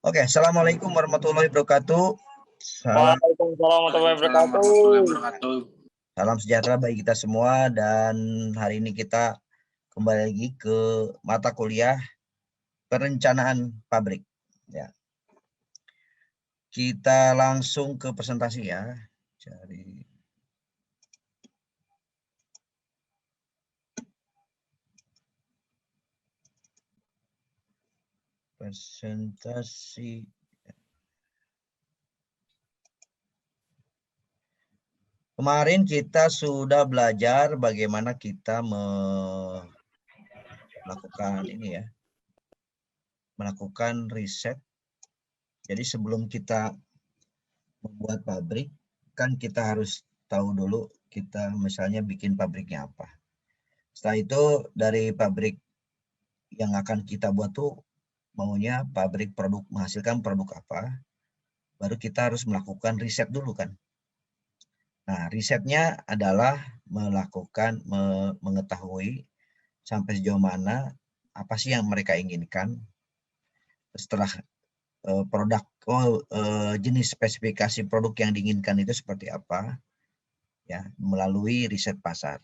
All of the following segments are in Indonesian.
Oke, assalamualaikum warahmatullahi wabarakatuh. Waalaikumsalam warahmatullahi wabarakatuh. Salam sejahtera bagi kita semua, dan hari ini kita kembali lagi ke mata kuliah perencanaan pabrik. Ya. Kita langsung ke presentasi ya. Cari presentasi. Kemarin kita sudah belajar bagaimana kita melakukan ini ya, melakukan riset. Jadi sebelum kita membuat pabrik, kan kita harus tahu dulu kita misalnya bikin pabriknya apa. Setelah itu dari pabrik yang akan kita buat tuh maunya pabrik produk menghasilkan produk apa, baru kita harus melakukan riset dulu kan. Nah, risetnya adalah mengetahui sampai sejauh mana apa sih yang mereka inginkan. Setelah produk jenis spesifikasi produk yang diinginkan itu seperti apa, ya, melalui riset pasar.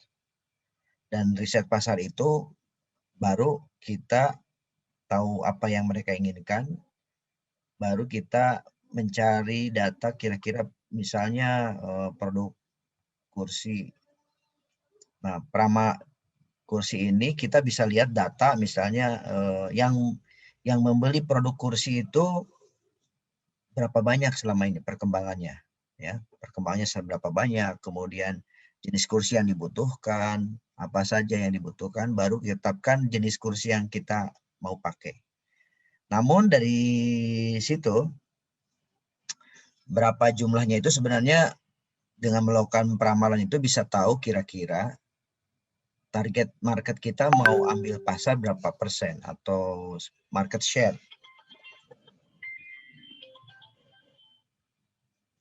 Dan riset pasar itu baru kita tahu apa yang mereka inginkan, baru kita mencari data kira-kira misalnya produk kursi. Nah, Prama kursi ini kita bisa lihat data misalnya yang membeli produk kursi itu berapa banyak selama ini perkembangannya, ya, perkembangannya seberapa banyak, kemudian jenis kursi yang dibutuhkan, apa saja yang dibutuhkan, baru kita tetapkan jenis kursi yang kita mau pakai. Namun dari situ berapa jumlahnya itu sebenarnya dengan melakukan peramalan itu bisa tahu kira-kira target market kita mau ambil pasar berapa persen atau market share.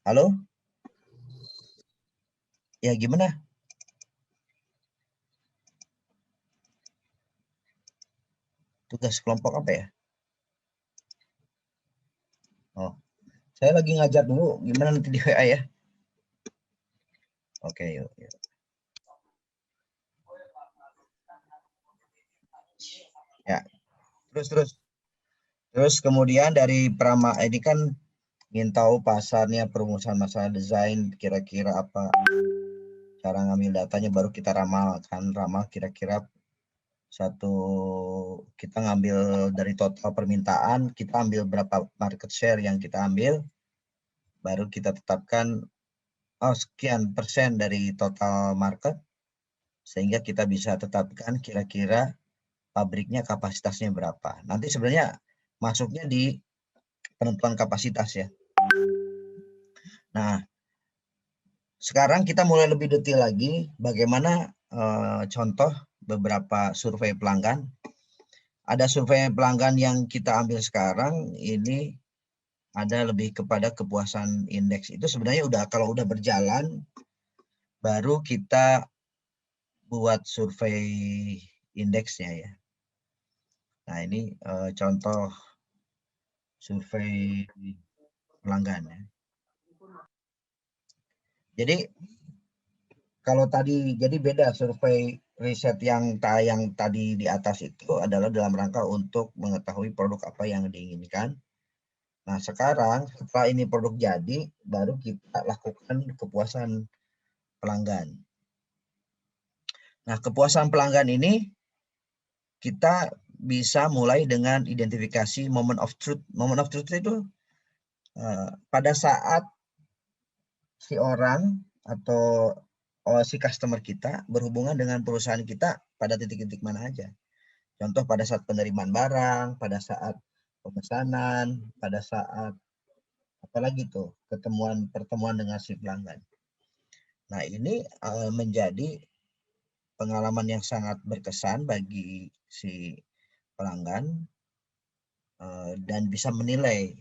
Halo? Ya gimana? Tugas kelompok apa ya? Oh, saya lagi ngajar dulu. Gimana nanti di WA ya? Oke, yuk. Ya, terus kemudian dari Prama ini kan ingin tahu pasarnya, perumusan masalah desain, kira-kira apa cara ngambil datanya, baru kita ramal kira-kira kita ngambil dari total permintaan, kita ambil berapa market share yang kita ambil, baru kita tetapkan sekian persen dari total market, sehingga kita bisa tetapkan kira-kira pabriknya kapasitasnya berapa. Nanti sebenarnya masuknya di penentuan kapasitas ya. Nah, sekarang kita mulai lebih detail lagi bagaimana contoh beberapa survei pelanggan. Ada survei pelanggan yang kita ambil sekarang ini ada lebih kepada kepuasan indeks. Itu sebenarnya kalau udah berjalan baru kita buat survei indeksnya ya. Nah, ini contoh survei pelanggan ya. Jadi kalau tadi jadi beda, survei riset yang tadi di atas itu adalah dalam rangka untuk mengetahui produk apa yang diinginkan. Nah, sekarang setelah ini produk jadi, baru kita lakukan kepuasan pelanggan. Nah, kepuasan pelanggan ini kita bisa mulai dengan identifikasi moment of truth. Moment of truth itu pada saat si orang atau si customer kita berhubungan dengan perusahaan kita pada titik-titik mana aja. Contoh pada saat penerimaan barang, pada saat pemesanan, pada saat apalagi tuh pertemuan dengan si pelanggan. Nah, ini menjadi pengalaman yang sangat berkesan bagi si pelanggan dan bisa menilai.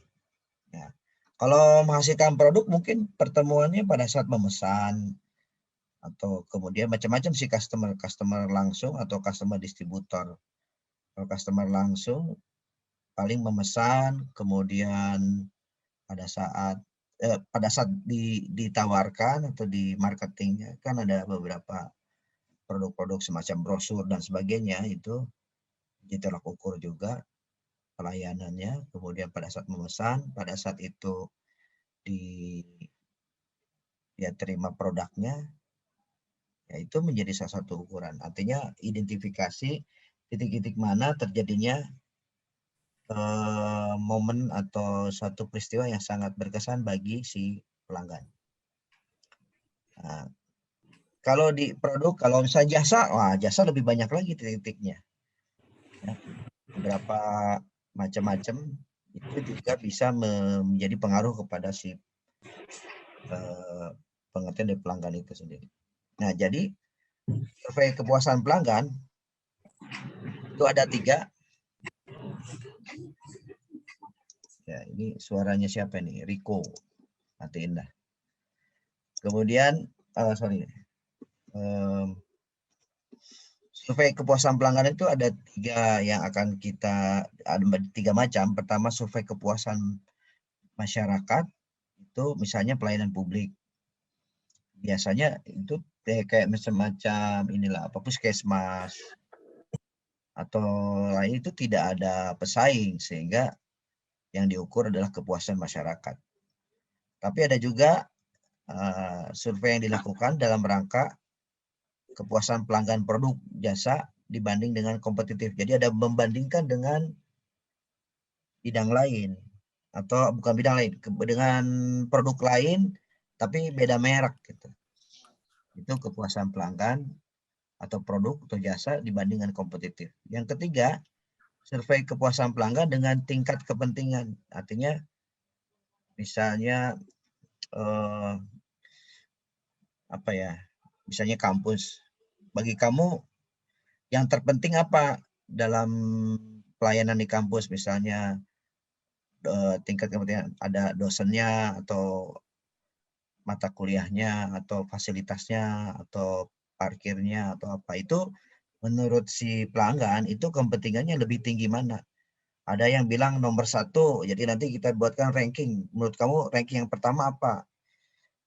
Ya. Kalau menghasilkan produk mungkin pertemuannya pada saat memesan atau kemudian macam-macam si customer langsung atau customer distributor. Kalau customer langsung paling memesan, kemudian pada saat ditawarkan atau di marketingnya kan ada beberapa produk-produk semacam brosur dan sebagainya, itu ditolak ukur juga pelayanannya. Kemudian pada saat memesan, pada saat itu dia terima produknya, ya itu menjadi salah satu ukuran. Artinya identifikasi titik-titik mana terjadinya momen atau satu peristiwa yang sangat berkesan bagi si pelanggan. Nah, kalau di produk, kalau misalnya jasa, wah jasa lebih banyak lagi titik-titiknya. Ya, beberapa macam-macam itu juga bisa menjadi pengaruh kepada si pengertian dari pelanggan itu sendiri. Nah, jadi survei kepuasan pelanggan itu ada 3. Ya, ini suaranya siapa nih? Riko. Matiin dah. Kemudian, survei kepuasan pelanggan itu ada 3 yang akan kita, ada 3 macam. Pertama, survei kepuasan masyarakat, itu misalnya pelayanan publik. Biasanya itu kayak semacam inilah, puskesmas atau lain, itu tidak ada pesaing, sehingga yang diukur adalah kepuasan masyarakat. Tapi ada juga survei yang dilakukan dalam rangka kepuasan pelanggan produk jasa dibanding dengan kompetitif. Jadi ada membandingkan dengan bidang lain, atau bukan bidang lain, dengan produk lain tapi beda merek gitu. Itu kepuasan pelanggan atau produk atau jasa dibandingkan kompetitif. Yang ketiga, survei kepuasan pelanggan dengan tingkat kepentingan. Artinya misalnya misalnya kampus. Bagi kamu yang terpenting apa dalam pelayanan di kampus? Misalnya tingkat kepentingan, ada dosennya atau mata kuliahnya atau fasilitasnya atau parkirnya atau apa. Itu menurut si pelanggan itu kepentingannya lebih tinggi mana? Ada yang bilang nomor 1, jadi nanti kita buatkan ranking. Menurut kamu ranking yang pertama apa?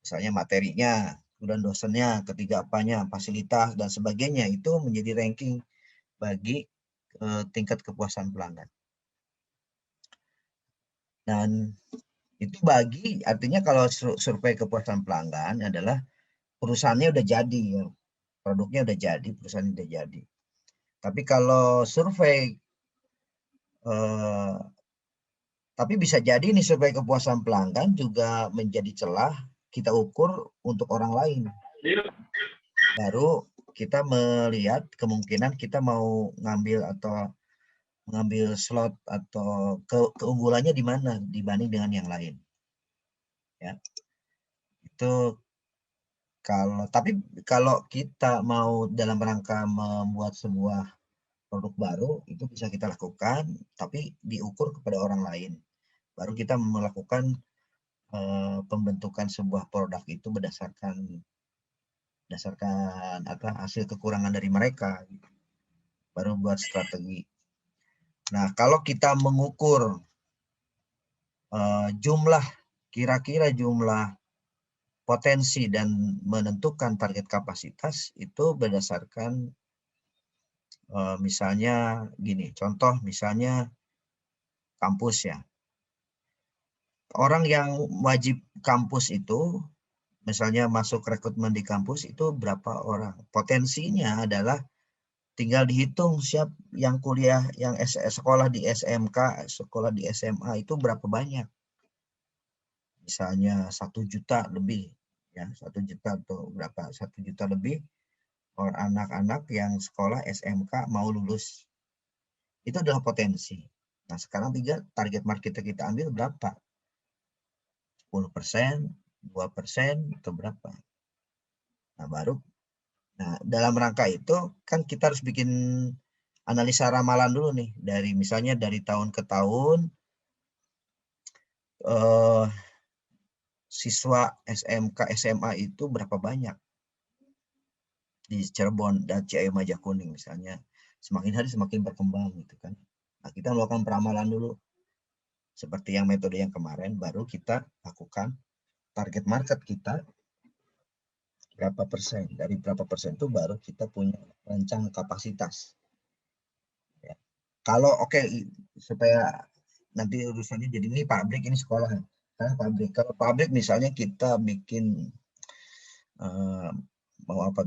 Misalnya materinya, kemudian dosennya, ketiga apanya, fasilitas dan sebagainya. Itu menjadi ranking bagi tingkat kepuasan pelanggan. Dan itu artinya kalau survei kepuasan pelanggan adalah perusahaannya udah jadi, ya. Produknya udah jadi, perusahaan udah jadi. Tapi kalau survei, tapi bisa jadi nih survei kepuasan pelanggan juga menjadi celah kita ukur untuk orang lain. Baru kita melihat kemungkinan kita mau ngambil atau mengambil slot atau keunggulannya di mana dibanding dengan yang lain. Ya. Itu kalau kita mau dalam rangka membuat sebuah produk baru, itu bisa kita lakukan, tapi diukur kepada orang lain. Baru kita melakukan pembentukan sebuah produk itu berdasarkan hasil kekurangan dari mereka. Baru buat strategi. Nah, kalau kita mengukur kira-kira jumlah potensi dan menentukan target kapasitas, itu berdasarkan misalnya gini, contoh misalnya kampus ya. Orang yang wajib kampus itu, misalnya masuk rekrutmen di kampus itu berapa orang. Potensinya adalah tinggal dihitung siap yang kuliah, yang sekolah di SMK, sekolah di SMA itu berapa banyak. Misalnya 1 juta lebih, ya 1 juta atau berapa, 1 juta lebih orang anak-anak yang sekolah SMK mau lulus. Itu adalah potensi. Nah, sekarang target market kita ambil berapa? 10%, 2%, atau berapa? Nah, dalam rangka itu kan kita harus bikin analisa ramalan dulu nih, misalnya dari tahun ke tahun siswa SMK SMA itu berapa banyak di Cirebon dan Ciayu Majakuning misalnya, semakin hari semakin berkembang gitu kan. Nah, kita melakukan peramalan dulu. Seperti yang metode yang kemarin, baru kita lakukan target market kita berapa persen. Dari berapa persen itu baru kita punya rancang kapasitas. Ya. Kalau supaya nanti urusannya jadi ini pabrik, ini sekolah. Nah, pabrik. Kalau pabrik misalnya kita bikin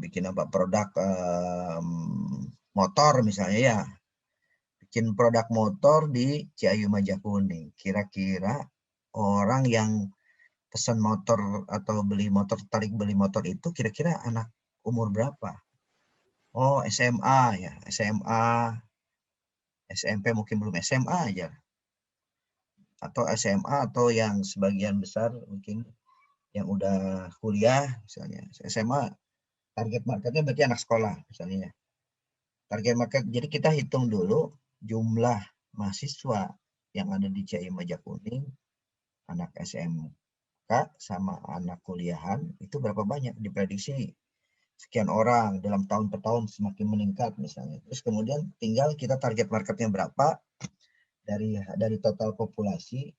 bikin produk motor misalnya ya. Bikin produk motor di Ciayu Majakuning. Kira-kira orang yang pesan motor atau tertarik beli motor itu kira-kira anak umur berapa? Oh, SMA ya, SMA, SMP mungkin belum, SMA aja. Atau SMA atau yang sebagian besar mungkin yang udah kuliah misalnya. SMA target marketnya berarti anak sekolah misalnya. Target market, jadi kita hitung dulu jumlah mahasiswa yang ada di Ciayu Majakuning, anak SMK sama anak kuliahan itu berapa banyak, diprediksi sekian orang dalam tahun per tahun semakin meningkat misalnya. Terus kemudian tinggal kita target marketnya berapa dari total populasi,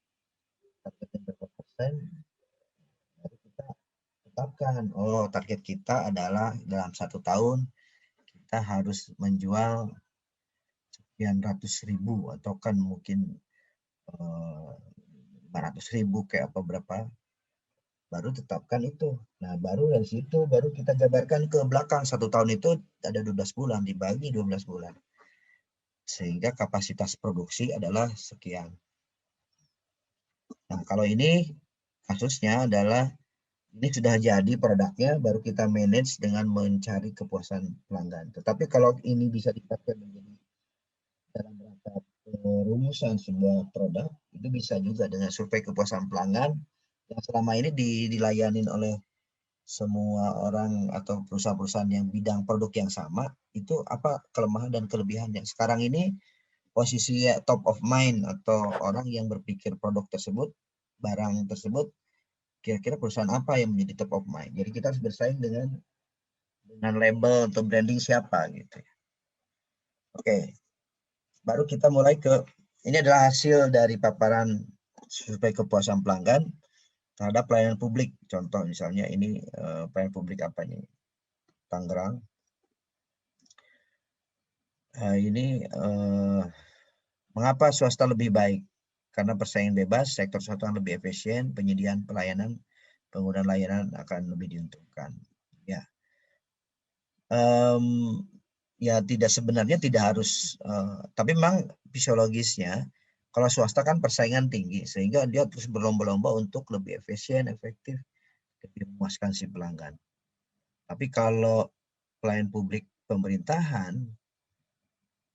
targetnya berapa persen, baru kita tetapkan. Oh, target kita adalah dalam 1 tahun kita harus menjual sekian ratus ribu atau kan mungkin 500.000 kayak apa berapa, baru tetapkan itu. Nah, baru dari situ baru kita jabarkan ke belakang. 1 tahun itu ada 12 bulan, dibagi 12 bulan. Sehingga kapasitas produksi adalah sekian. Nah, kalau ini kasusnya adalah ini sudah jadi produknya, baru kita manage dengan mencari kepuasan pelanggan. Tetapi kalau ini bisa dipakai menjadi dalam rangka perumusan sebuah produk, itu bisa juga dengan survei kepuasan pelanggan yang selama ini dilayanin oleh semua orang atau perusahaan-perusahaan yang bidang produk yang sama, itu apa kelemahan dan kelebihannya. Sekarang ini posisi top of mind atau orang yang berpikir produk tersebut, barang tersebut, kira-kira perusahaan apa yang menjadi top of mind. Jadi kita harus bersaing dengan label atau branding siapa gitu. Oke, baru kita mulai ini adalah hasil dari paparan survei kepuasan pelanggan terhadap pelayanan publik. Contoh misalnya ini pelayanan publik apa nih? Tangerang. Ini mengapa swasta lebih baik? Karena persaingan bebas, sektor swasta lebih efisien, penyediaan pelayanan, penggunaan layanan akan lebih diuntungkan. Ya, ya sebenarnya tidak harus, tapi memang fisiologisnya kalau swasta kan persaingan tinggi sehingga dia terus berlomba-lomba untuk lebih efisien, efektif, lebih memuaskan si pelanggan. Tapi kalau pelayan publik pemerintahan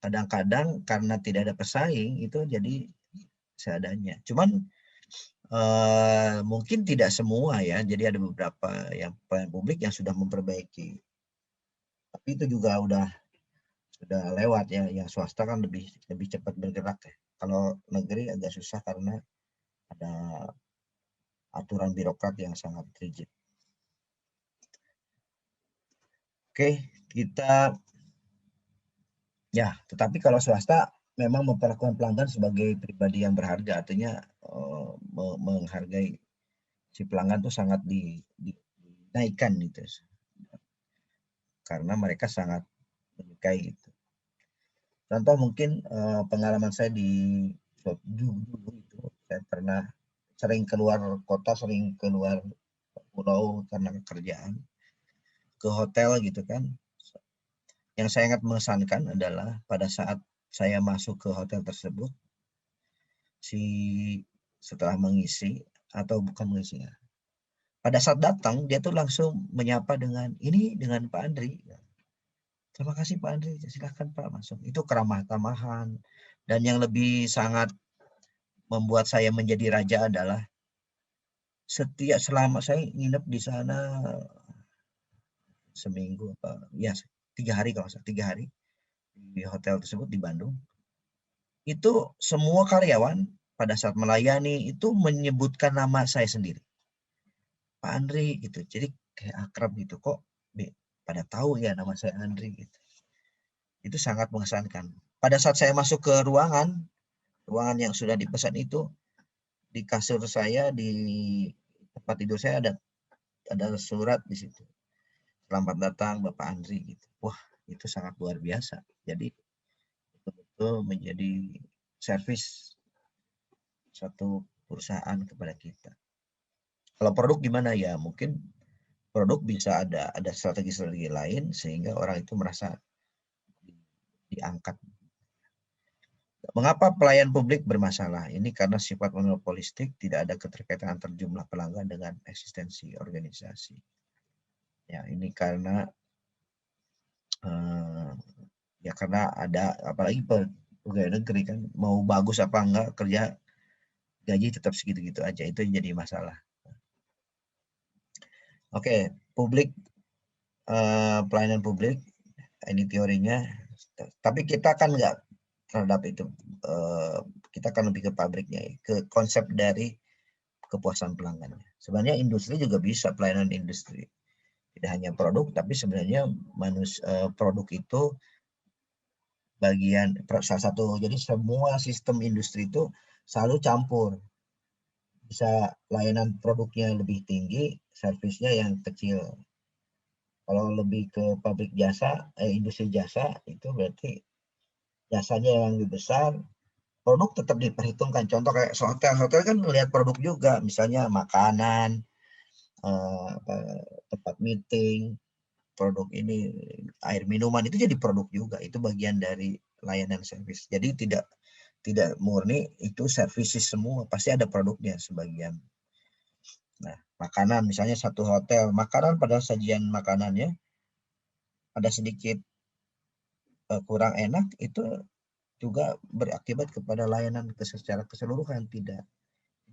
kadang-kadang karena tidak ada pesaing itu jadi seadanya. Cuman mungkin tidak semua ya. Jadi ada beberapa yang pelayan publik yang sudah memperbaiki. Tapi itu juga sudah lewat ya. Yang swasta kan lebih cepat bergerak ya. Kalau negeri agak susah karena ada aturan birokrat yang sangat rigid. Oke, kita ya, tetapi kalau swasta memang memperlakukan pelanggan sebagai pribadi yang berharga, artinya menghargai si pelanggan itu sangat dinaikkan gitu, karena mereka sangat menyukai itu. Contoh mungkin pengalaman saya di dulu itu, saya pernah sering keluar kota, sering keluar pulau karena kerjaan, ke hotel gitu kan. Yang saya sangat mengesankan adalah pada saat saya masuk ke hotel tersebut, setelah mengisi atau bukan mengisi ya, pada saat datang dia tuh langsung menyapa dengan Pak Andri. Terima kasih Pak Andri, silakan Pak masuk. Itu keramah-tamahan. Dan yang lebih sangat membuat saya menjadi raja adalah selama saya nginep di sana seminggu, ya 3 hari kalau salah, 3 hari di hotel tersebut di Bandung. Itu semua karyawan pada saat melayani itu menyebutkan nama saya sendiri, Pak Andri gitu. Jadi kayak akrab gitu, kok pada tahu ya nama saya Andri gitu. Itu sangat mengesankan. Pada saat saya masuk ke ruangan, ruangan yang sudah dipesan itu di kasur saya, di tempat tidur saya ada surat di situ. Selamat datang Bapak Andri gitu. Wah, itu sangat luar biasa. Jadi betul-betul menjadi servis satu perusahaan kepada kita. Kalau produk gimana ya? Mungkin produk bisa ada strategi-strategi lain sehingga orang itu merasa diangkat. Mengapa pelayan publik bermasalah? Ini karena sifat monopolistik, tidak ada keterkaitan antar jumlah pelanggan dengan eksistensi organisasi. Ya, ini karena ya karena ada, apalagi pegawai negeri kan, mau bagus apa enggak kerja gaji tetap segitu-gitu aja, itu jadi masalah. Oke, publik, pelayanan publik, ini teorinya, tapi kita kan enggak terhadap itu, kita kan lebih ke pabriknya, ke konsep dari kepuasan pelanggannya. Sebenarnya industri juga bisa, pelayanan industri, tidak hanya produk, tapi sebenarnya produk itu bagian salah satu. Jadi semua sistem industri itu selalu campur. Bisa layanan produknya lebih tinggi, servisnya yang kecil. Kalau lebih ke pabrik jasa, industri jasa, itu berarti jasanya yang lebih besar, produk tetap diperhitungkan. Contoh kayak hotel kan melihat produk juga, misalnya makanan, tempat meeting, produk ini, air minuman, itu jadi produk juga. Itu bagian dari layanan servis. Jadi tidak murni itu services semua, pasti ada produknya sebagian. Nah, makanan misalnya satu hotel, makanan pada sajian makanannya ada sedikit kurang enak, itu juga berakibat kepada layanan secara keseluruhan. Tidak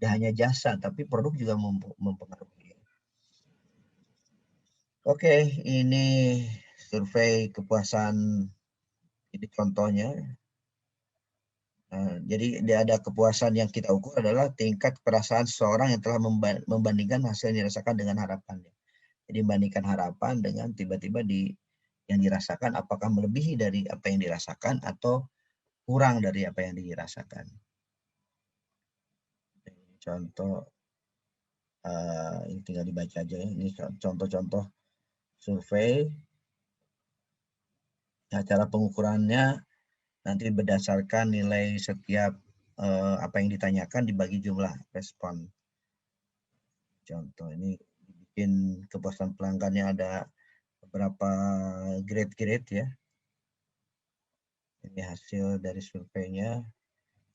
hanya jasa, tapi produk juga mempengaruhi. Oke, ini survei kepuasan, ini contohnya. Jadi ada kepuasan yang kita ukur adalah tingkat perasaan seseorang yang telah membandingkan hasil yang dirasakan dengan harapannya. Jadi membandingkan harapan dengan tiba-tiba yang dirasakan, apakah melebihi dari apa yang dirasakan atau kurang dari apa yang dirasakan. Contoh, ini tinggal dibaca aja ya. Ini contoh-contoh survei. Nah, cara pengukurannya nanti berdasarkan nilai setiap apa yang ditanyakan dibagi jumlah respon. Contoh ini bikin kepuasan pelanggannya, ada beberapa grade-grade ya. Ini hasil dari surveinya.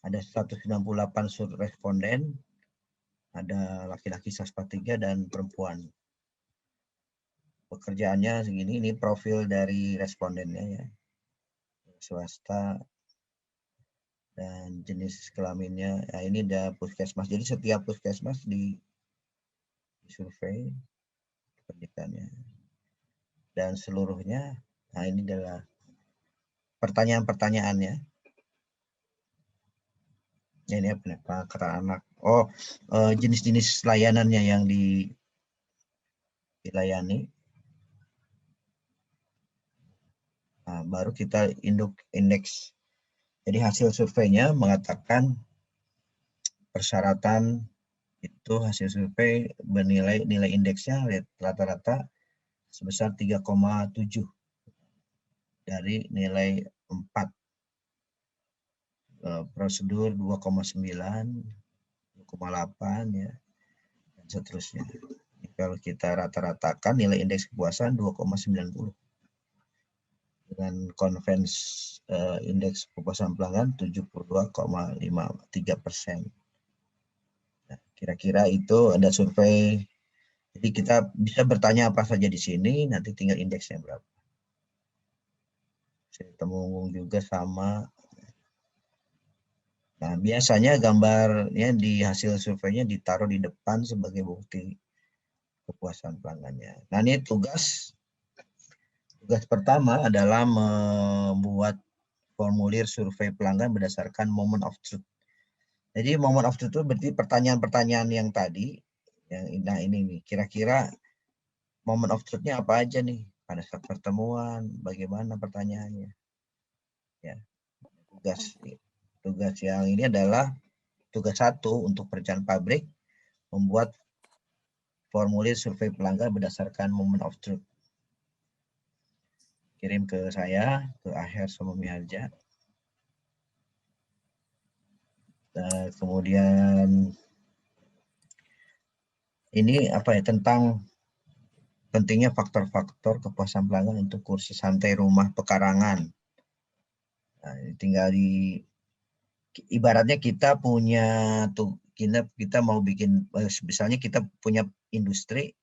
Ada 198 responden, ada laki-laki sastra 3 dan perempuan. Pekerjaannya segini, ini profil dari respondennya ya. Swasta dan jenis kelaminnya. Nah, ini ada puskesmas. Jadi setiap puskesmas di survei pendidikannya. Dan seluruhnya, nah ini adalah pertanyaan-pertanyaannya. Ini apa? Kata anak. Oh, jenis-jenis layanannya yang dilayani. Nah, baru kita indeks. Jadi hasil surveinya mengatakan persyaratan itu, hasil survei bernilai nilai indeksnya rata-rata sebesar 3,7 dari nilai 4. Prosedur 2,9, 2,8 ya, dan seterusnya. Kalau kita rata-ratakan nilai indeks kepuasan 2,90. Dengan konvensi indeks kepuasan pelanggan 72,53%. Nah, kira-kira itu ada survei. Jadi kita bisa bertanya apa saja di sini, nanti tinggal indeksnya berapa. Saya temu juga sama. Nah, biasanya gambarnya di hasil surveinya ditaruh di depan sebagai bukti kepuasan pelanggannya. Nah, ini tugas pertama adalah membuat formulir survei pelanggan berdasarkan moment of truth. Jadi moment of truth itu berarti pertanyaan-pertanyaan yang tadi. Nah, ini nih, kira-kira moment of truth-nya apa aja nih pada saat pertemuan, bagaimana pertanyaannya. Ya, tugas. Tugas yang ini adalah tugas 1 untuk perencanaan pabrik, membuat formulir survei pelanggan berdasarkan moment of truth. Kirim ke saya, ke Aher sama Miharja. Kemudian ini apa ya, tentang pentingnya faktor-faktor kepuasan pelanggan untuk kursi santai rumah pekarangan. Nah, tinggal ibaratnya kita punya tuh, kita mau bikin, misalnya kita punya industri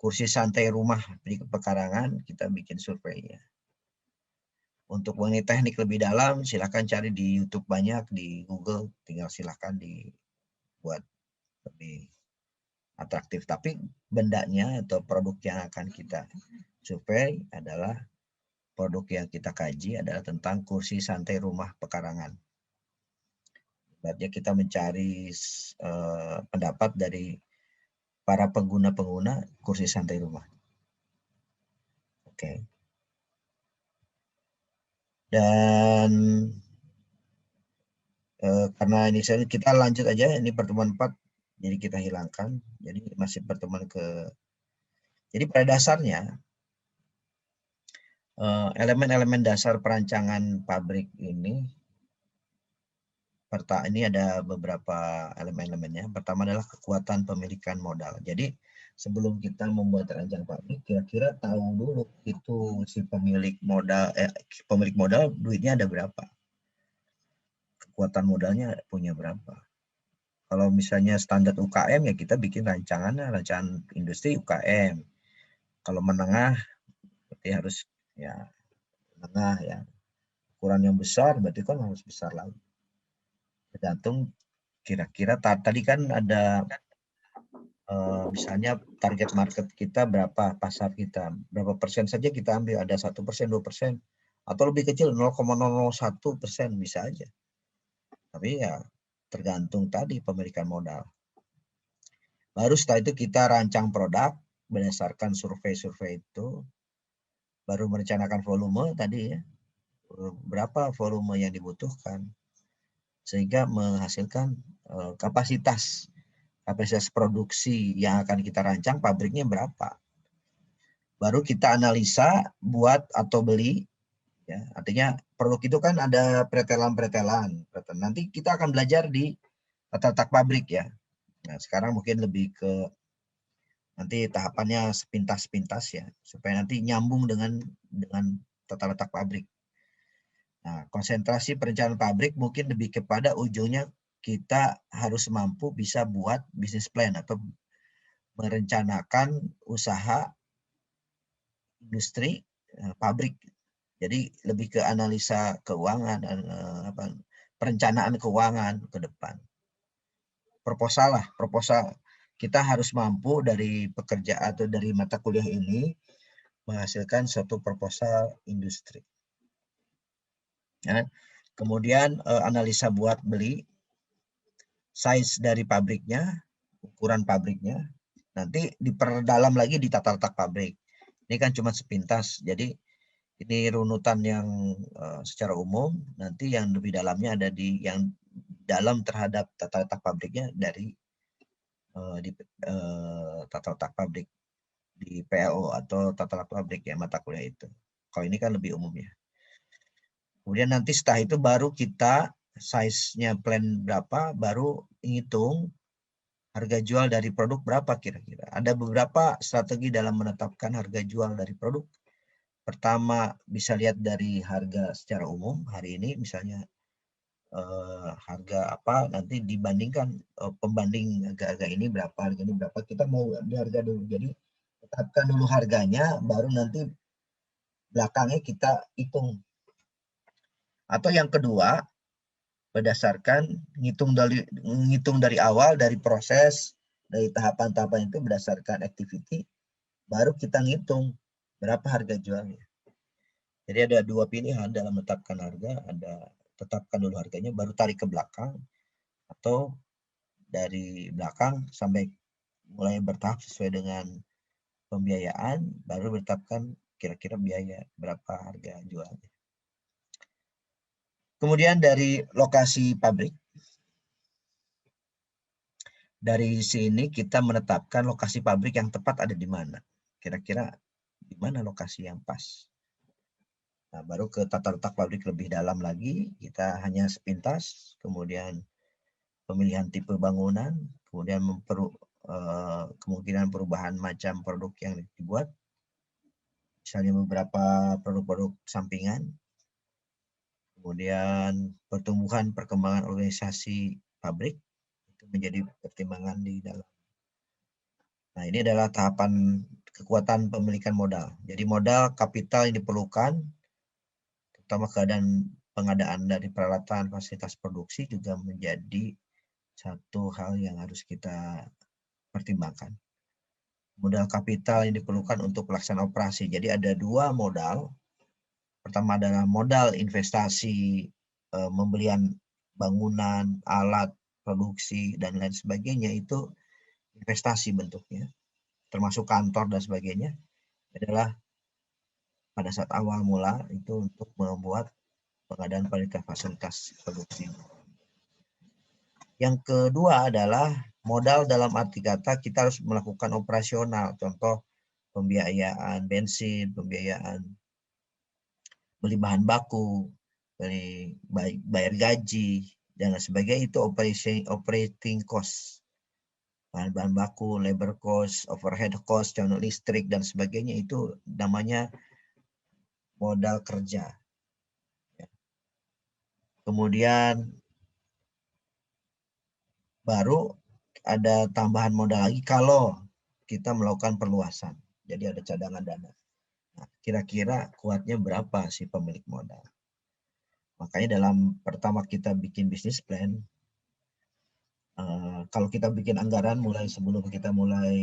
kursi santai rumah di pekarangan, kita bikin surveinya. Untuk mengenai teknik lebih dalam, silakan cari di YouTube banyak, di Google, tinggal silakan dibuat lebih atraktif. Tapi bendanya atau produk yang akan kita survei adalah produk yang kita kaji adalah tentang kursi santai rumah pekarangan. Berarti kita mencari pendapat dari para pengguna-pengguna kursi santai rumah. Oke. Dan karena ini kita lanjut aja, ini pertemuan 4, jadi kita hilangkan. Jadi masih pertemuan jadi pada dasarnya elemen-elemen dasar perancangan pabrik ini ada beberapa elemen-elemennya. Pertama adalah kekuatan pemilikan modal. Jadi sebelum kita membuat rencana pabrik, kira-kira tahu dulu itu si pemilik modal duitnya ada berapa, kekuatan modalnya punya berapa. Kalau misalnya standar UKM ya kita bikin rancangan industri UKM. Kalau menengah berarti harus ya menengah ya. Ukuran yang besar berarti kan harus besar lagi. Tergantung kira-kira tadi kan ada misalnya target market kita berapa, pasar kita berapa persen saja kita ambil, ada 1%, 2%, atau lebih kecil 0,001% bisa aja. Tapi ya tergantung tadi pemilikan modal. Baru setelah itu kita rancang produk berdasarkan survei-survei itu, baru merencanakan volume tadi ya, berapa volume yang dibutuhkan, sehingga menghasilkan kapasitas produksi yang akan kita rancang pabriknya berapa. Baru kita analisa buat atau beli, ya, artinya produk itu kan ada pretelan. Nanti kita akan belajar di tata letak pabrik ya. Nah, sekarang mungkin lebih ke nanti tahapannya sepintas ya, supaya nanti nyambung dengan tata letak pabrik. Nah, konsentrasi perencanaan pabrik mungkin lebih kepada ujungnya kita harus mampu bisa buat bisnis plan atau merencanakan usaha industri pabrik. Jadi lebih ke analisa keuangan dan perencanaan keuangan ke depan. Proposal kita harus mampu dari pekerja atau dari mata kuliah ini menghasilkan suatu proposal industri. Ya. Kemudian analisa buat beli, size dari pabriknya, ukuran pabriknya, nanti diperdalam lagi di tata letak pabrik. Ini kan cuma sepintas, jadi ini runutan yang secara umum, nanti yang lebih dalamnya ada di yang dalam terhadap tata letak pabriknya dari tata letak pabrik di PLO atau tata letak pabrik ya, mata kuliah itu. Kalau ini kan lebih umum ya. Kemudian nanti setelah itu baru kita size-nya plan berapa, baru hitung harga jual dari produk berapa kira-kira. Ada beberapa strategi dalam menetapkan harga jual dari produk. Pertama, bisa lihat dari harga secara umum hari ini, misalnya harga apa, nanti dibandingkan pembanding harga ini berapa, harga ini berapa, kita mau di harga dulu. Jadi tetapkan dulu harganya, baru nanti belakangnya kita hitung. Atau yang kedua, berdasarkan ngitung dari awal, dari proses, dari tahapan-tahapan itu berdasarkan activity, baru kita ngitung berapa harga jualnya. Jadi ada dua pilihan dalam menetapkan harga, ada tetapkan dulu harganya, baru tarik ke belakang, atau dari belakang sampai mulai bertahap sesuai dengan pembiayaan, baru menetapkan kira-kira biaya berapa harga jualnya. Kemudian dari lokasi pabrik. Dari sini kita menetapkan lokasi pabrik yang tepat ada di mana. Kira-kira di mana lokasi yang pas. Nah, baru ke tata letak pabrik lebih dalam lagi, kita hanya sepintas, kemudian pemilihan tipe bangunan, kemudian kemungkinan perubahan macam produk yang dibuat, misalnya beberapa produk-produk sampingan, kemudian pertumbuhan perkembangan organisasi pabrik, itu menjadi pertimbangan di dalam. Nah, ini adalah tahapan kekuatan pemilikan modal. Jadi modal kapital yang diperlukan, terutama keadaan pengadaan dari peralatan fasilitas produksi juga menjadi satu hal yang harus kita pertimbangkan. Modal kapital yang diperlukan untuk pelaksanaan operasi. Jadi ada dua modal. Pertama adalah modal investasi, pembelian bangunan, alat, produksi, dan lain sebagainya. Itu investasi bentuknya, termasuk kantor dan sebagainya, adalah pada saat awal mula itu untuk membuat pengadaan fasilitas produksi. Yang kedua adalah modal dalam arti kata kita harus melakukan operasional, contoh pembiayaan bensin, pembiayaan beli bahan baku, beli bayar gaji, dan sebagainya, itu operating cost. Bahan baku, labor cost, overhead cost, contoh listrik, dan sebagainya, itu namanya modal kerja. Kemudian baru ada tambahan modal lagi kalau kita melakukan perluasan. Jadi ada cadangan dana. Nah, kira-kira kuatnya berapa sih pemilik modal? Makanya dalam pertama kita bikin bisnis plan, kalau kita bikin anggaran mulai sebelum kita mulai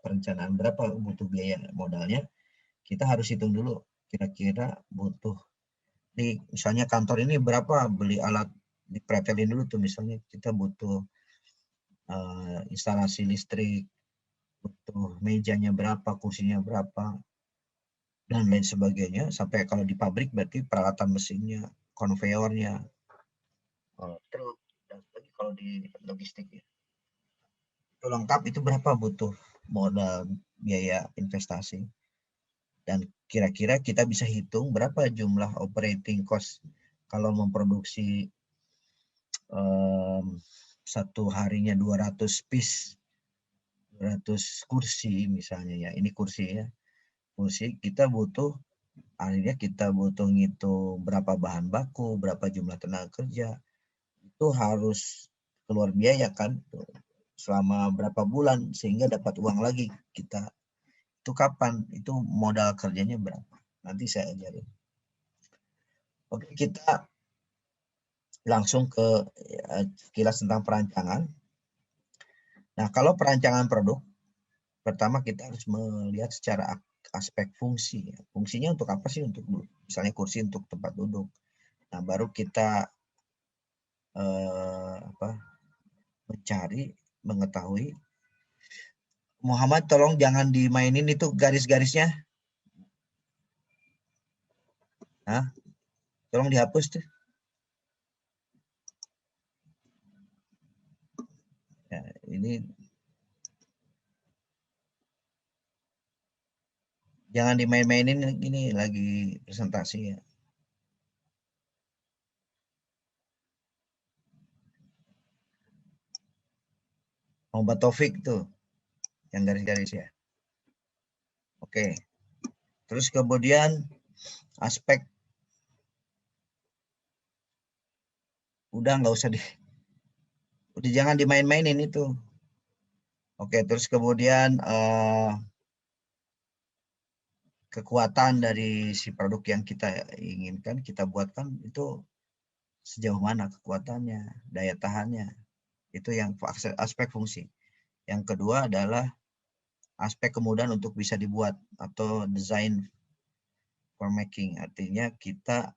perencanaan berapa butuh biaya modalnya, kita harus hitung dulu kira-kira butuh. Di misalnya kantor ini berapa beli alat, dipretelin dulu tuh, misalnya kita butuh instalasi listrik, butuh mejanya berapa, kursinya berapa, dan lain sebagainya. Sampai kalau di pabrik berarti peralatan mesinnya, konveyornya, truk, dan sebagainya. Kalau di logistik ya, itu lengkap, itu berapa butuh modal biaya investasi. Dan kira-kira kita bisa hitung berapa jumlah operating cost kalau memproduksi satu harinya 200 piece, 200 kursi misalnya ya. Ini kursi ya. Kursi kita butuh, akhirnya kita butuh ngitung berapa bahan baku, berapa jumlah tenaga kerja. Itu harus keluar biaya kan selama berapa bulan sehingga dapat uang lagi kita. Itu kapan? Itu modal kerjanya berapa? Nanti saya ajarin. Oke, kita langsung ke kilas tentang perancangan. Nah, kalau perancangan produk, pertama kita harus melihat secara aspek fungsi. Fungsinya untuk apa sih? Untuk misalnya kursi untuk tempat duduk. Nah, baru kita mencari, mengetahui. Muhammad, tolong jangan dimainin itu garis-garisnya. Nah, tolong dihapus tuh. Ya, ini jangan dimain-mainin, ini lagi presentasi ya. Muhammad Taufik tuh yang garis-garis ya. Oke. Terus kemudian aspek, udah nggak usah udah jangan dimain-mainin itu. Oke, terus kemudian kekuatan dari si produk yang kita inginkan kita buatkan itu sejauh mana kekuatannya, daya tahannya. Itu yang aspek fungsi. Yang kedua adalah aspek kemudahan untuk bisa dibuat atau design for making. Artinya kita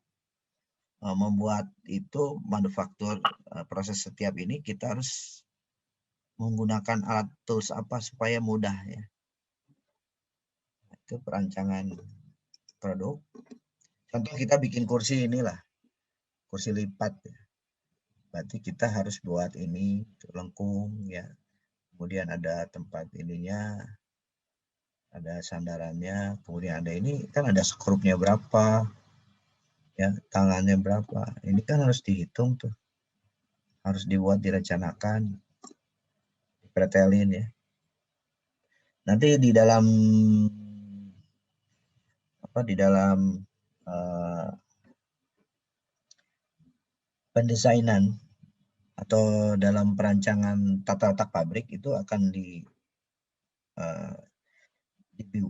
membuat itu manufaktur, proses setiap ini kita harus menggunakan alat tools apa supaya mudah ya. Itu perancangan produk. Contoh kita bikin kursi inilah. kursi lipat ya. Berarti kita harus buat ini lengkung ya. Kemudian ada tempat ininya, ada sandarannya, kemudian ada ini kan ada skrupnya berapa, ya tangannya berapa. Ini kan harus dihitung tuh, harus dibuat, direncanakan, dipretelin ya. Nanti di dalam pendesainan atau dalam perancangan tata letak pabrik itu akan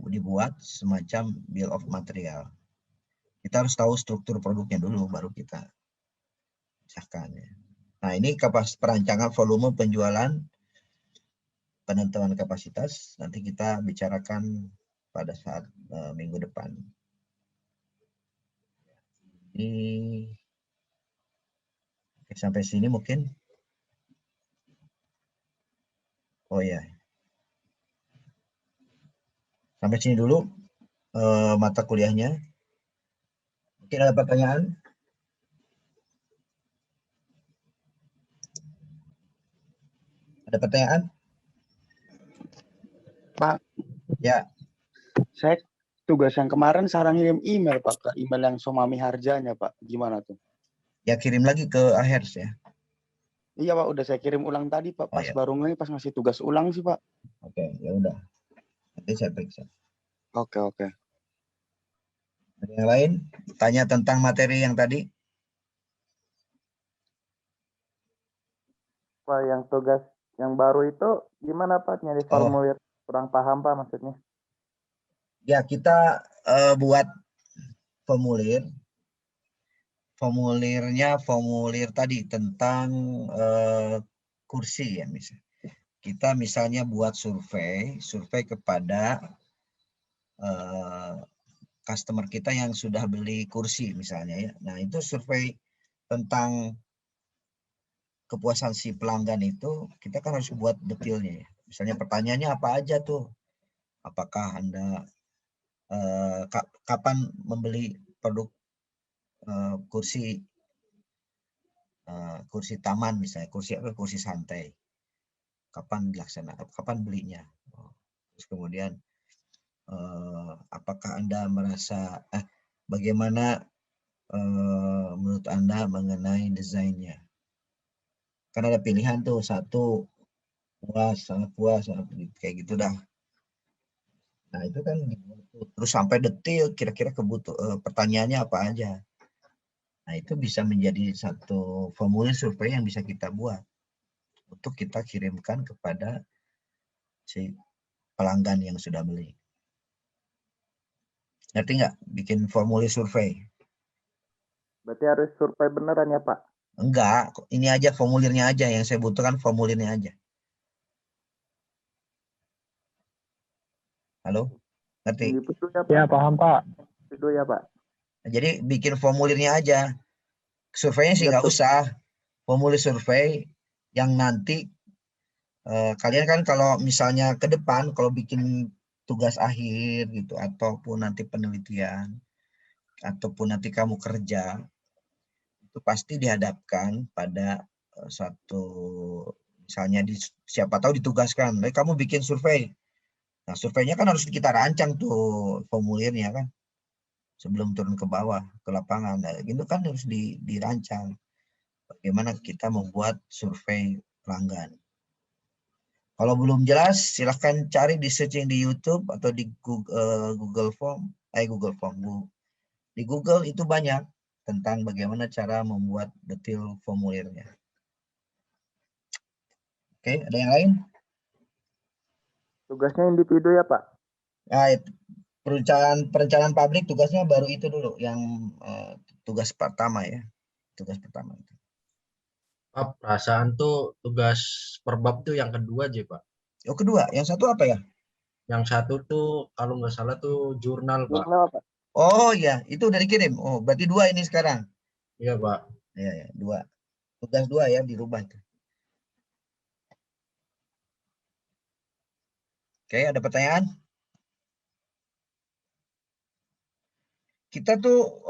dibuat semacam bill of material. Kita harus tahu struktur produknya dulu, baru kita pisahkan ya. Nah, ini perancangan volume penjualan, penentuan kapasitas, nanti kita bicarakan pada saat minggu depan. Ini sampai sini mungkin. Oh ya, sampai sini dulu mata kuliahnya. Mungkin ada pertanyaan? Ada pertanyaan? Pak. Ya. Saya tugas yang kemarin sarang ngirim email Pak, ke email yang Somami Harjanya Pak. Gimana tuh? Ya kirim lagi ke Ahers ya. Iya Pak, udah saya kirim ulang tadi Pak. Pas baru pas ngasih tugas ulang sih Pak. Oke, ya udah. Nanti saya periksa. Oke. Ada yang lain? Tanya tentang materi yang tadi? Pak, yang tugas yang baru itu gimana Pak? Nyari formulir kurang paham Pak maksudnya. Ya, kita buat formulir. Formulir tadi tentang kursi ya misalnya. Kita misalnya buat survei kepada customer kita yang sudah beli kursi misalnya ya. Nah, itu survei tentang kepuasan si pelanggan itu kita kan harus buat detailnya ya. Misalnya pertanyaannya apa aja tuh? Apakah Anda kapan membeli produk kursi taman misalnya, kursi santai, kapan dilaksanakan, kapan belinya, terus kemudian apakah Anda merasa bagaimana menurut Anda mengenai desainnya, kan ada pilihan tuh, satu puas, sangat puas, kayak gitu dah. Nah itu kan terus sampai detail kira-kira pertanyaannya apa aja. Nah, itu bisa menjadi satu formulir survei yang bisa kita buat untuk kita kirimkan kepada si pelanggan yang sudah beli. Ngerti nggak? Bikin formulir survei. Berarti harus survei beneran ya Pak? Enggak, ini aja formulirnya aja. Yang saya butuhkan formulirnya aja. Halo? Ngerti? Ya, paham Pak. Itu ya Pak. Jadi bikin formulirnya aja. Surveinya sih nggak usah. Formulir survei yang nanti kalian kan kalau misalnya ke depan kalau bikin tugas akhir gitu ataupun nanti penelitian ataupun nanti kamu kerja itu pasti dihadapkan pada satu, misalnya siapa tahu ditugaskan, kamu bikin survei. Nah, surveinya kan harus kita rancang tuh formulirnya kan sebelum turun ke bawah ke lapangan. Nah, itu kan harus dirancang bagaimana kita membuat survei pelanggan. Kalau belum jelas, silahkan cari di searching di YouTube atau di Google Form. Di Google itu banyak tentang bagaimana cara membuat detail formulirnya. Oke, ada yang lain? Tugasnya individu ya Pak? Nah, perencanaan pabrik tugasnya baru itu dulu, yang tugas pertama ya. Tugas pertama itu. Pak, perasaan tuh tugas per bab tuh yang kedua aja, Pak. Oh, kedua. Yang satu apa ya? Yang satu tuh kalau nggak salah tuh jurnal, Pak. Jurnal Pak. Oh ya, itu udah dikirim. Oh, berarti dua ini sekarang. Iya, Pak. Iya, dua. Tugas dua ya, dirubah itu. Oke, ada pertanyaan? Kita tuh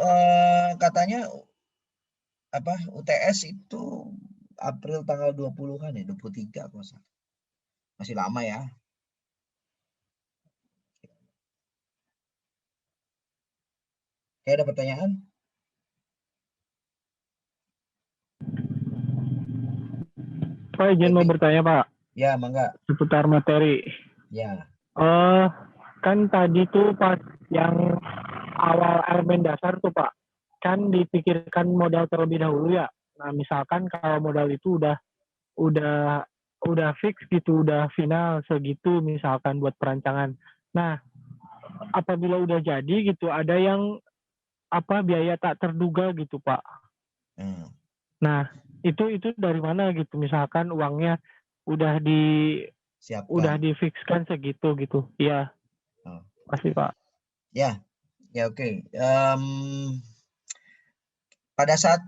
katanya apa UTS itu April tanggal 20-an ya, 23 kalau nggak salah. Masih lama ya. Oke, ada pertanyaan? Pak izin mau Oke. bertanya Pak Ya, mangga. seputar materi. Ya. Kan tadi tuh pas yang awal elemen dasar tuh Pak, kan dipikirkan modal terlebih dahulu ya. Nah misalkan kalau modal itu udah udah fix gitu, udah final segitu misalkan buat perancangan. Nah apabila udah jadi gitu, ada yang biaya tak terduga gitu Pak. Hmm. Nah itu dari mana gitu? Misalkan uangnya udah Siapkan. difixkan segitu gitu. Iya. Oh. Makasih Pak. Ya, ya oke. Pada saat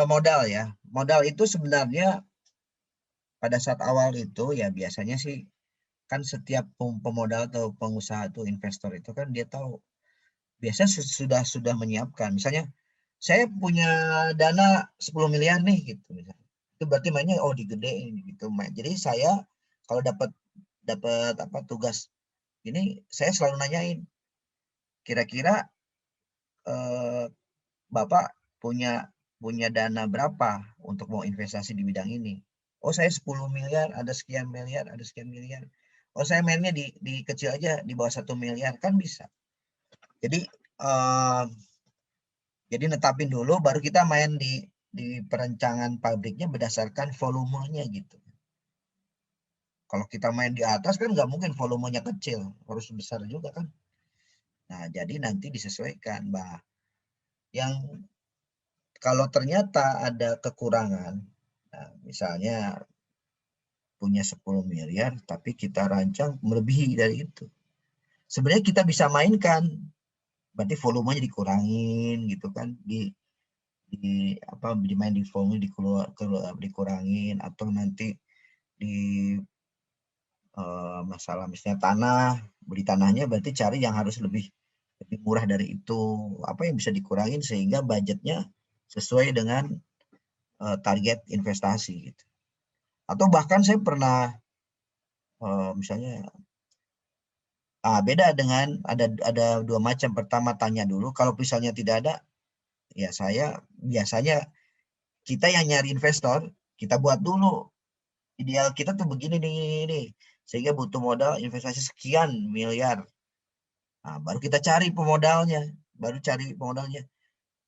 modal ya, modal itu sebenarnya pada saat awal itu ya biasanya sih kan setiap pemodal atau pengusaha atau investor itu kan dia tahu biasanya sudah menyiapkan. Misalnya saya punya dana 10 miliar nih gitu misalnya. Itu berarti mainnya digedein gitu. Jadi saya kalau dapat tugas ini saya selalu nanyain kira-kira Bapak punya dana berapa untuk mau investasi di bidang ini? Oh, saya 10 miliar, ada sekian miliar, ada sekian miliar. Oh, saya mainnya di kecil aja, di bawah 1 miliar, kan bisa. Jadi netapin dulu, baru kita main di perencanaan pabriknya berdasarkan volumenya gitu. Kalau kita main di atas kan nggak mungkin volumenya kecil, harus besar juga kan. Nah, jadi nanti disesuaikan, Mbak. Yang kalau ternyata ada kekurangan, nah, misalnya punya 10 miliar, tapi kita rancang melebihi dari itu. Sebenarnya kita bisa mainkan, berarti volumenya dikurangin gitu kan, dimain di volume dikurangin, atau nanti di masalah misalnya beli tanahnya berarti cari yang harus lebih murah dari itu, apa yang bisa dikurangin sehingga budgetnya sesuai dengan target investasi gitu. Atau bahkan saya pernah misalnya beda dengan ada dua macam. Pertama tanya dulu, kalau misalnya tidak ada, ya saya biasanya kita yang nyari investor, kita buat dulu ideal kita tuh begini nih, sehingga butuh modal investasi sekian miliar. Nah, baru kita cari pemodalnya,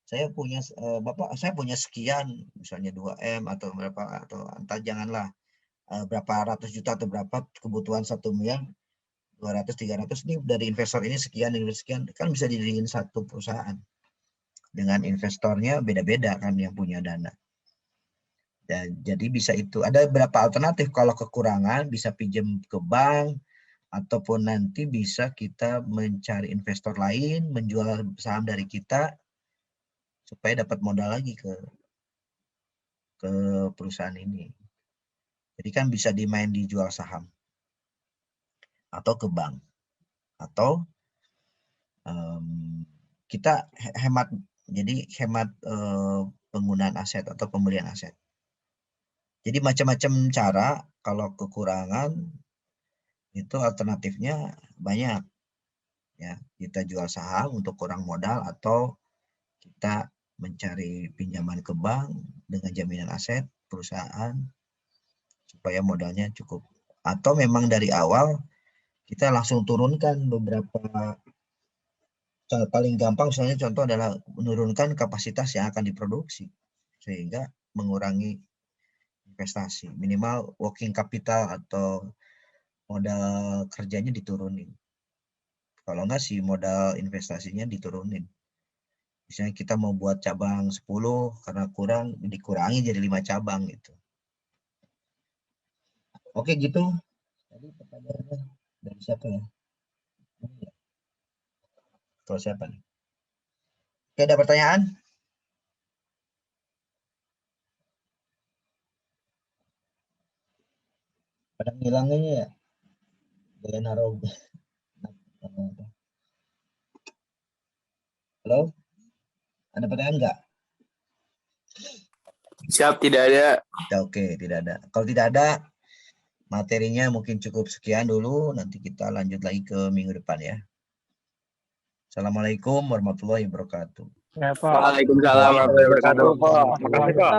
Saya punya Bapak, saya punya sekian, misalnya 2M atau berapa, atau entah janganlah berapa ratus juta atau berapa kebutuhan 1 miliar, 200 300 nih dari investor ini sekian kan bisa didiriin satu perusahaan dengan investornya beda-beda kan yang punya dana. Dan jadi bisa itu ada beberapa alternatif. Kalau kekurangan bisa pinjam ke bank, ataupun nanti bisa kita mencari investor lain, menjual saham dari kita supaya dapat modal lagi ke perusahaan ini. Jadi kan bisa dimain dijual saham atau ke bank, atau kita hemat, jadi hemat penggunaan aset atau pembelian aset. Jadi macam-macam cara. Kalau kekurangan itu alternatifnya banyak ya, kita jual saham untuk kurang modal, atau kita mencari pinjaman ke bank dengan jaminan aset perusahaan supaya modalnya cukup, atau memang dari awal kita langsung turunkan beberapa. Paling gampang misalnya contoh adalah menurunkan kapasitas yang akan diproduksi sehingga mengurangi investasi, minimal working capital atau modal kerjanya diturunin. Kalau enggak sih modal investasinya diturunin. Misalnya kita mau buat cabang 10, karena kurang dikurangi jadi 5 cabang gitu. Oke gitu. Tadi pertanyaannya dari siapa ya? Kalau siapa nih? Oke, ada pertanyaan? Pada ngilangnya ya? Gaya naruh. Halo? Ada pertanyaan nggak? Siap, tidak ada. Ya, oke, tidak ada. Kalau tidak ada, materinya mungkin cukup sekian dulu. Nanti kita lanjut lagi ke minggu depan ya. Assalamualaikum warahmatullahi wabarakatuh. Ya, Pak. Waalaikumsalam warahmatullahi wabarakatuh. Makasih, Pak.